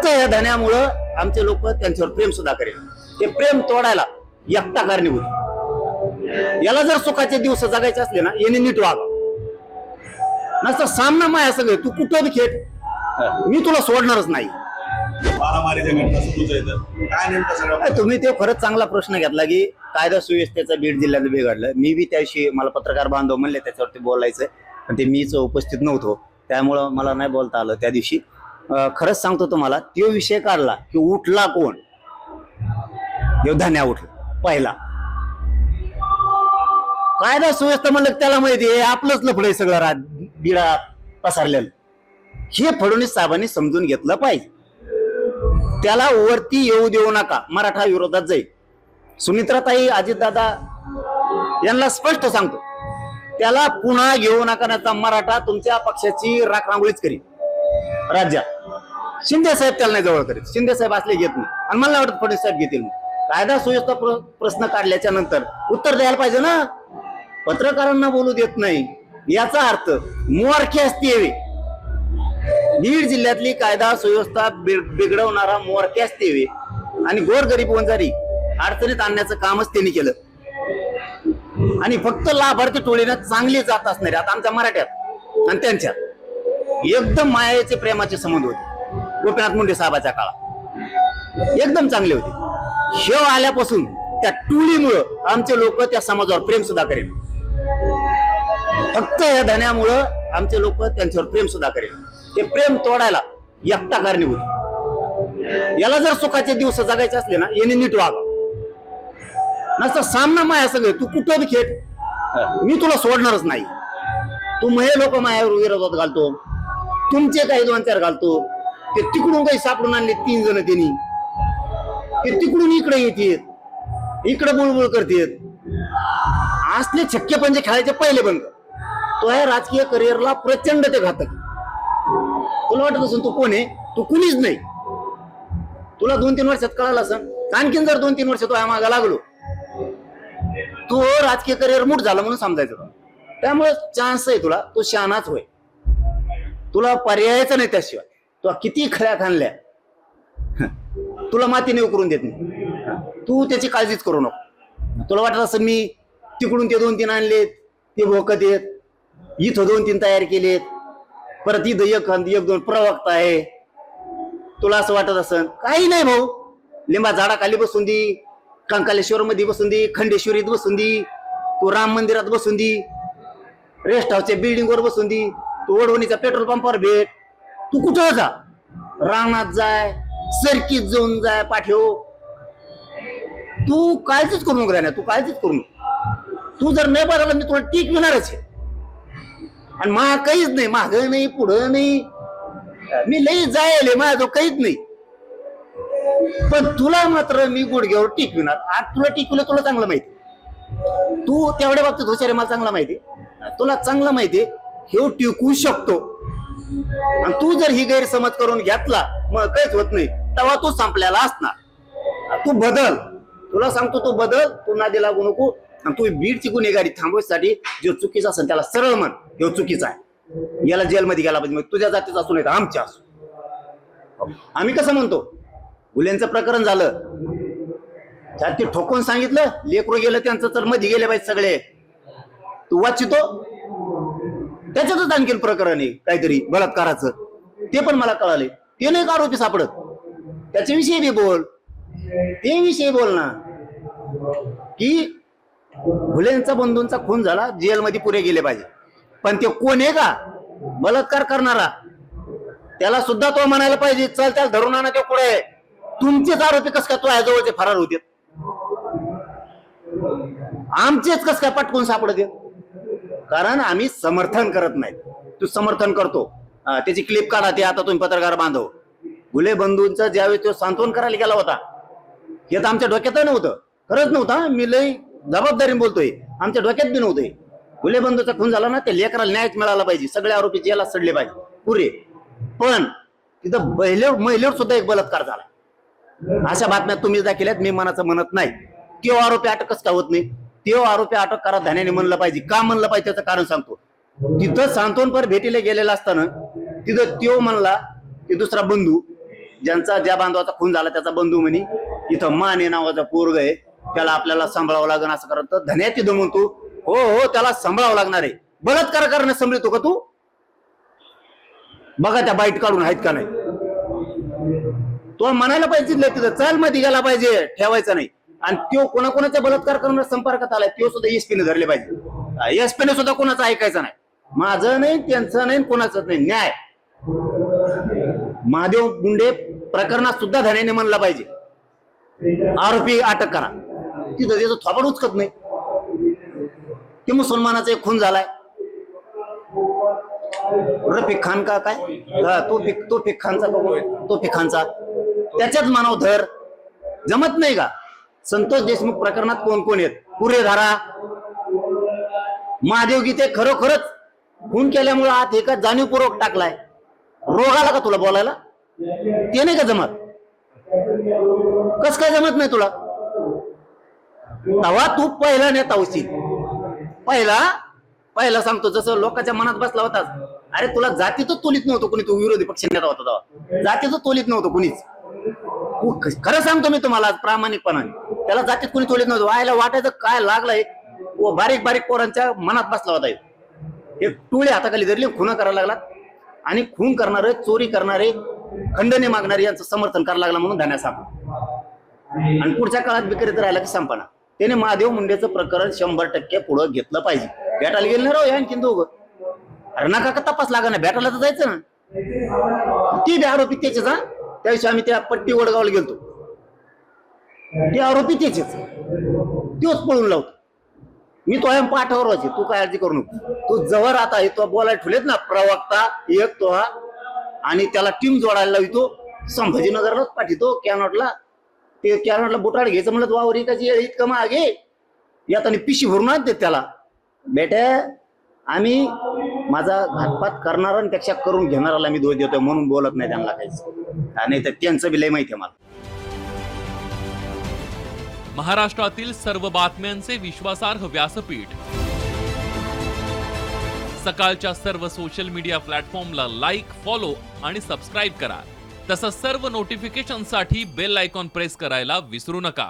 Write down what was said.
फक्त या धन्यामुळं आमचे लोक त्यांच्यावर प्रेम सुद्धा करेल. ते प्रेम तोडायला एकटा कारणीभूत. याला जर सुखाचे दिवस जगायचे असले ना, याने नीट वागा. नसतं सामना माया सगळे, तू कुठं बी खेळ, मी तुला सोडणारच नाही. तुम्ही ते खरंच चांगला प्रश्न घेतला की कायदा सुव्यवस्थेचा बीड जिल्ह्यात बिघडलं. मी बी त्याविषयी, मला पत्रकार बांधव म्हणले त्याच्यावरती बोलायचं, पण ते मीच उपस्थित नव्हतो, त्यामुळं मला नाही बोलता आलं त्या दिवशी. खरंच सांगतो तुम्हाला, तो विषय काढला की उठला कोण, धन्या उठला पहिला. कायदा सुव्यवस्था म्हणलं त्याला माहिती आहे आपलंच लफड आहे सगळं बिडा पसरलेलं. हे फडणवीस साहेबांनी समजून घेतलं पाहिजे. त्याला वरती येऊ देऊ नका, मराठा विरोधात जाईल. सुमित्राताई, अजितदादा यांना स्पष्ट सांगतो, त्याला पुन्हा घेऊ नका, नाही मराठा तुमच्या पक्षाची राखरांगोळीच करील राज्यात. शिंदे साहेब त्याला नाही जवळ करीत, शिंदे साहेब असले घेत नाही, आणि मला वाटतं फडणवीस साहेब घेतील. कायदा सुव्यवस्था प्रश्न काढल्याच्या नंतर उत्तर द्यायला पाहिजे ना. पत्रकारांना बोलू देत नाही याचा अर्थ मोरखी असते. बीड जिल्ह्यातली कायदा सुव्यवस्था बिघडवणारा मोरखी असते, आणि गोरगरीब वंजारी अडचणीत आणण्याचं कामच त्यांनी केलं. आणि फक्त लाभार्थी टोळीनं चांगली जात असणारे आता आमच्या मराठ्यात आणि त्यांच्यात एकदम मायाचे प्रेमाचे संबंध होते. गोपीनाथ मुंडे साहेबाच्या काळात एकदम चांगले होते. शेव आल्यापासून त्या टोळीमुळं आमचे लोक त्या समाजावर प्रेम सुद्धा करेल. फक्त या धन्यामुळं आमचे लोक त्यांच्यावर प्रेम सुद्धा करेल. ते प्रेम तोडायला एकटा कारणीभूत. याला जर सुखाचे दिवस जगायचे असले ना, याने नीट वागा. नसतं सामना माया सगळे, तू कुठं बी खेळ, मी तुला सोडणारच नाही. तू महे लोक मायावर विरोधात घालतो, तुमचे काही 2-4 घालतो. ते तिकडून काही सापडून आणले 3 जण, त्यांनी ते तिकडून इकडे येतात, इकडे बुळबुळ करतात. असले छक्के पंजे खेळायचे पहिले बंद. तो आहे राजकीय करिअरला प्रचंड ते घातक. तुला वाटत असेल तू कोण आहे, तू कुणीच नाही. तुला 2-3 वर्षात कळालं असं, आणखीन जर 2-3 वर्ष तो मागा लागलो, तू राजकीय करिअर मूठ झालं म्हणून समजायचं. त्यामुळे चान्स आहे तुला, तू शहाणाच होय, तुला पर्यायच नाही. त्याशिवाय तू किती खऱ्या खाणल्या, तुला मातीने उकरून देत नाही. तू त्याची काळजीच करू नको. तुला वाटत असं मी तिकडून ते 2-3 आणलेत, ते भोकत येत, इथं 2-3 तयार केलेत, परत इथं 1-2 प्रवक्ता आहे. तुला असं वाटत असं काही नाही भाऊ. लिंबा झाडाखाली बसून दी, कंकालेश्वर मध्ये बसून दी, खंडेश्वरीत बसून दी, तू राम मंदिरात बसून दी, रेस्ट हाऊसच्या बिल्डिंग वर बसून दी, तू वडवणीच्या पेट्रोल पंपावर भेट, तू कुठं जा, रानात जाय, सरकीत जाऊन जाय पाठव. तू काळजीच करू नको, तू काळजीच करू नको. तू जर नाही बघायला मी तुला टिकविणारच आहे. आणि मा काहीच नाही, माग नाही, पुढं नाही, मी लई जायले, माझं काहीच नाही. पण तुला मात्र मी गुडघ्यावर टिकविणार. आज तुला टिकवलं, तुला चांगलं माहिती. तू तेवढ्या बाबतीत हुशार आहे, मला चांगला माहिती. तुला चांगलं माहिती हे टिकवू शकतो. आणि तू जर ही गैरसमज करून घेतला, मग काहीच होत नाही, तेव्हा तू संपलेला असणार. तू बदल, तुला सांगतो तू बदल, तू नादी लागू नको. आणि तू बीडची गुन्हेगारी थांबवायसाठी जो चुकीचा असेल त्याला सरळ म्हण, हे चुकीचा आहे, याला जेलमध्ये गेला पाहिजे. तुझ्या जातीचा असू नाही तर आमच्या असू. आम्ही कसं म्हणतो, गुन्ह्यांचं प्रकरण झालं, त्यात ते ठोकून सांगितलं, लेकरू गेलं त्यांचं, तर मध्ये गेले पाहिजे सगळे. तू वाचितो त्याच्यातच आणखीन प्रकरण आहे काहीतरी बलात्काराचं, ते पण मला कळाले. ते नाही का आरोपी सापडत, त्याच्याविषयी बी बोल, ते विषयी बोल ना. की भुलेंचा बंधूंचा खून झाला, जेलमध्ये पुरे गेले पाहिजे. पण ते कोण आहे का बलात्कार करणारा, त्याला सुद्धा तो म्हणायला पाहिजे, चल त्याला धरून आणा, ते पुढे. तुमचेच आरोपी कस काय तो जवळचे फरार होते, आमचेच कस काय पटकून सापडते? कारण आम्ही समर्थन करत नाही. तू समर्थन करतो, त्याची क्लिप काढा. ते आता तुम्ही पत्रकार बांधव, भुले बंधूंचा ज्यावेळी तो सांत्वन करायला गेला होता, हे तर आमच्या डोक्यात नव्हतं, खरंच नव्हतं. मी लई जबाबदारीने बोलतोय, आमच्या डोक्यात बी नव्हते. भुले बंधूचा खून झाला ना, त्या लेकराला न्यायच मिळाला पाहिजे, सगळे आरोपी जेला सडले पाहिजे पुरे. पण तिथं महिलेवर सुद्धा एक बलात्कार झाला. अशा बातम्या तुम्ही दाखवल्यात, मी मनाचं म्हणत नाही. तो आरोपी अटकच का होत नाही? तो आरोपी अटक करा धान्याने म्हणलं पाहिजे. का म्हणलं पाहिजे त्याचं कारण सांगतो. तिथं सांत्वनपर भेटीला गेलेला असताना तिथं तो म्हणला की दुसरा बंधू ज्यांचा ज्या बांधवाचा खून झाला त्याचा बंधू म्हणे इथं माने नावाचा पोरग आहे, त्याला आपल्याला सांभाळावं लागेल असं करत तर धन्याची दमून तू हो हो त्याला सांभाळावं लागणार आहे. बलात्कार करणं समजतो का तू? बघा त्या बाईट काढून आहेत का नाही. तो म्हणायला पाहिजे तिथं चल मध्ये गेला पाहिजे, ठेवायचा नाही. आणि तो कोणाकोणाचा बलात्कार करून संपर्कात आलाय तो सुद्धा एसपीने धरले पाहिजे. एसपीने सुद्धा कोणाचं ऐकायचं नाही. माझं नाही, त्यांचं नाही, कोणाचंच नाही. न्याय महादेव गुंडे प्रकरणात सुद्धा धन्याने म्हणला पाहिजे आरोपी अटक करा. तिथं त्याचं थोबाड उचकत नाही. ते मुसलमानाचा एक खून झालाय रफिक खान का काय तो फिक खानचा त्याच्याच मानव धर जमत नाही का? संतोष देशमुख प्रकरणात कोण कोण आहेत? पुरेधारा महादेव गीते खरोखरच खून केल्यामुळे आत एका जाणीवपूर्वक टाकलाय. रोग आला का तुला बोलायला? ते नाही का जमत? कस काय जमत नाही तुला? तेव्हा तू पहिला नेता होशील. पहिला सांगतो जसं लोकांच्या मनात बसला होता, अरे तुला जातीतच तोलीत नव्हतं कोणी, तू विरोधी पक्ष नेता होता तेव्हा जातीतच तोलीत नव्हतं कोणीच. खरं सांगतो मी तुम्हाला आज प्रामाणिकपणाने, त्याला जातीत कोणी तोलीत नव्हतं. व्हायला वाटायचं काय लागलंय, बारीक बारीक पोरांच्या मनात बसला होता. एक टोळी हाताखाली धरली, खुना करायला लागला आणि खून करणारे, चोरी करणारे, खंडने मागणारे यांचं समर्थन करायला लागला म्हणून धान्या सापडला. आणि पुढच्या काळात विक्रेत राहिला की संपना. त्याने महादेव मुंडेचं प्रकरण 100% पुढे घेतलं पाहिजे. भेटायला गेलं नाही राव आणखीन दोघं. अरे नका का तपास लागा ना, भेटायला तर जायचं ना. ती आरोपी त्याचेच. हा त्या दिवशी आम्ही त्या पट्टी वडगावला गेलतो, ते आरोपी त्याचेच, तोच पळून लावतो. मी तो आहे पाठावर वाचे, तू काय अर्जी करू नको. तू जवळ आता आहे तो बोलायला ठेवलेत ना प्रवक्ता एक तो हा, आणि त्याला टीम जोडायला लावितो. संभाजीनगरलाच पाठवतो कॅनॉटला. ते कॅनॉटला बुटाड घ्यायचं म्हणलं तू वावर एकाची इतकं मागे यात आणि पिशी भरून आणते त्याला. बेटे आम्ही माझा घातपात करणाऱ्यांपेक्षा करून घेणाऱ्याला मी दोष देतोय म्हणून बोलत नाही त्यांना काहीच. नाही तर त्यांचं बी लय माहिती आहे मला. महाराष्ट्रातील सर्व बातम्यांचे विश्वासार्ह व्यासपीठ सकाळच्या सर्व सोशल मीडिया प्लॅटफॉर्मला लाईक, फॉलो आणि सबस्क्राईब करा. तसंच सर्व नोटिफिकेशनसाठी बेल आयकॉन प्रेस करायला विसरू नका.